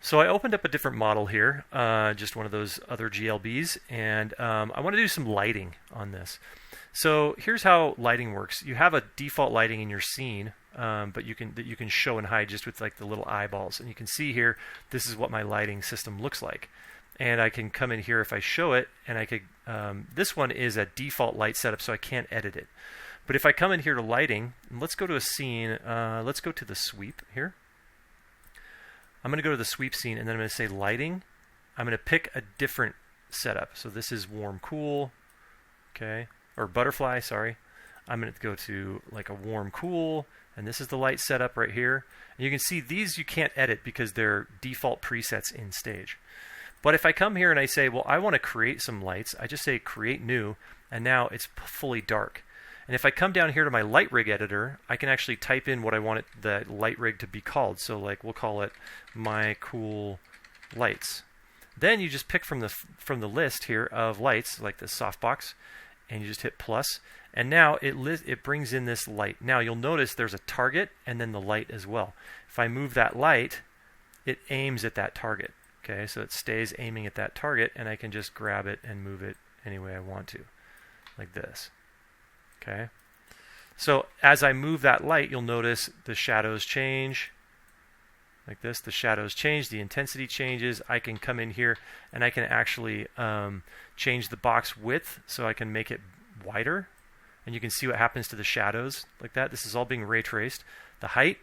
So I opened up a different model here, just one of those other GLBs, and I want to do some lighting on this. So here's how lighting works. You have a default lighting in your scene, but you can show and hide just with like the little eyeballs. And you can see here, this is what my lighting system looks like. And I can come in here if I show it, and I could. This one is a default light setup, so I can't edit it. But if I come in here to lighting, and let's go to a scene. Let's go to the sweep here. I'm going to go to the sweep scene, and then I'm going to say lighting. I'm going to pick a different setup. So this is warm, cool, okay, or butterfly. Sorry. I'm going to go to like a warm, cool, and this is the light setup right here. And you can see these you can't edit because they're default presets in stage. But if I come here and I say, well, I want to create some lights, I just say create new, and now it's fully dark. And if I come down here to my light rig editor, I can actually type in what I want the light rig to be called. So like we'll call it my cool lights. Then you just pick from the list here of lights, like this softbox, and you just hit plus. And now it brings in this light. Now you'll notice there's a target and then the light as well. If I move that light, it aims at that target. Okay, so it stays aiming at that target, and I can just grab it and move it any way I want to, like this. Okay, so as I move that light, you'll notice the shadows change, like this. The shadows change, the intensity changes. I can come in here and I can actually change the box width, so I can make it wider, and you can see what happens to the shadows like that. This is all being ray traced. The height,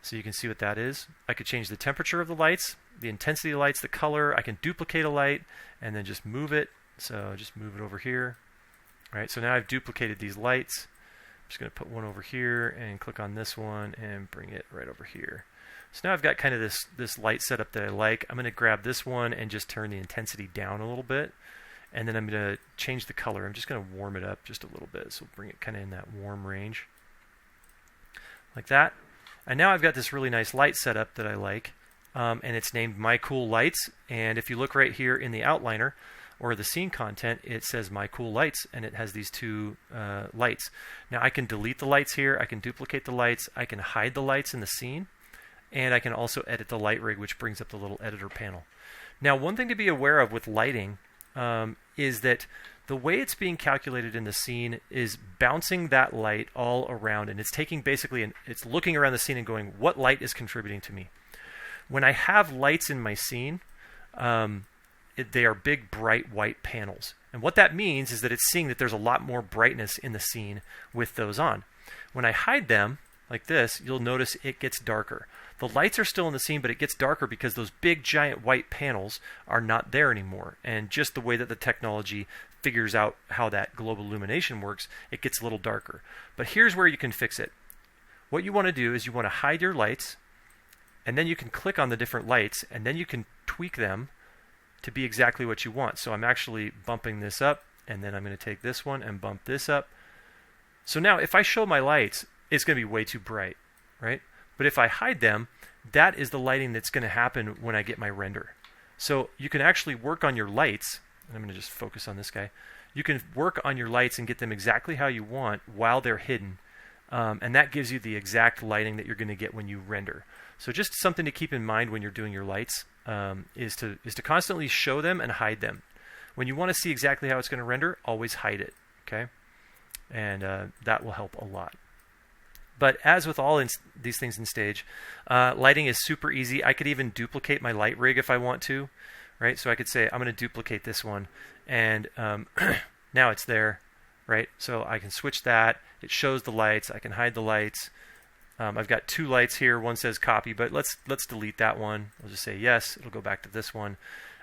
so you can see what that is. I could change the temperature of the lights, the intensity of the lights, the color. I can duplicate a light and then just move it. So just move it over here. All right, so now I've duplicated these lights. I'm just going to put one over here and click on this one and bring it right over here. So now I've got kind of this light setup that I like. I'm going to grab this one and just turn the intensity down a little bit. And then I'm going to change the color. I'm just going to warm it up just a little bit. So bring it kind of in that warm range. Like that. And now I've got this really nice light setup that I like. And it's named My Cool Lights. And if you look right here in the outliner or the scene content, it says My Cool Lights, and it has these two lights. Now I can delete the lights here. I can duplicate the lights. I can hide the lights in the scene. And I can also edit the light rig, which brings up the little editor panel. Now, one thing to be aware of with lighting is that the way it's being calculated in the scene is bouncing that light all around, and it's taking basically, it's looking around the scene and going, what light is contributing to me? When I have lights in my scene, they are big, bright, white panels. And what that means is that it's seeing that there's a lot more brightness in the scene with those on. When I hide them, like this, you'll notice it gets darker. The lights are still in the scene, but it gets darker because those big, giant white panels are not there anymore. And just the way that the technology figures out how that global illumination works, it gets a little darker. But here's where you can fix it. What you want to do is you want to hide your lights, and then you can click on the different lights, and then you can tweak them to be exactly what you want. So I'm actually bumping this up, and then I'm going to take this one and bump this up. So now if I show my lights, it's going to be way too bright, right? But if I hide them, that is the lighting that's going to happen when I get my render. So you can actually work on your lights. I'm going to just focus on this guy. You can work on your lights and get them exactly how you want while they're hidden. And that gives you the exact lighting that you're going to get when you render. So just something to keep in mind when you're doing your lights is to constantly show them and hide them. When you want to see exactly how it's going to render, always hide it. Okay, and that will help a lot. But as with all these things in stage, lighting is super easy. I could even duplicate my light rig if I want to, right? So I could say I'm going to duplicate this one, and now it's there, right? So I can switch that. It shows the lights. I can hide the lights. I've got two lights here. One says copy, but let's delete that one. I'll just say yes. It'll go back to this one.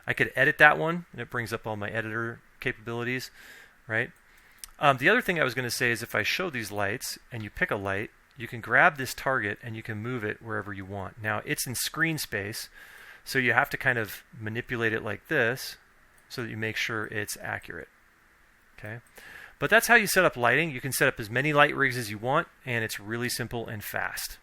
I could edit that one, and it brings up all my editor capabilities, right? The other thing I was going to say is if I show these lights and you pick a light, you can grab this target and you can move it wherever you want. Now, it's in screen space, so you have to kind of manipulate it like this so that you make sure it's accurate. Okay? But that's how you set up lighting. You can set up as many light rigs as you want, and it's really simple and fast.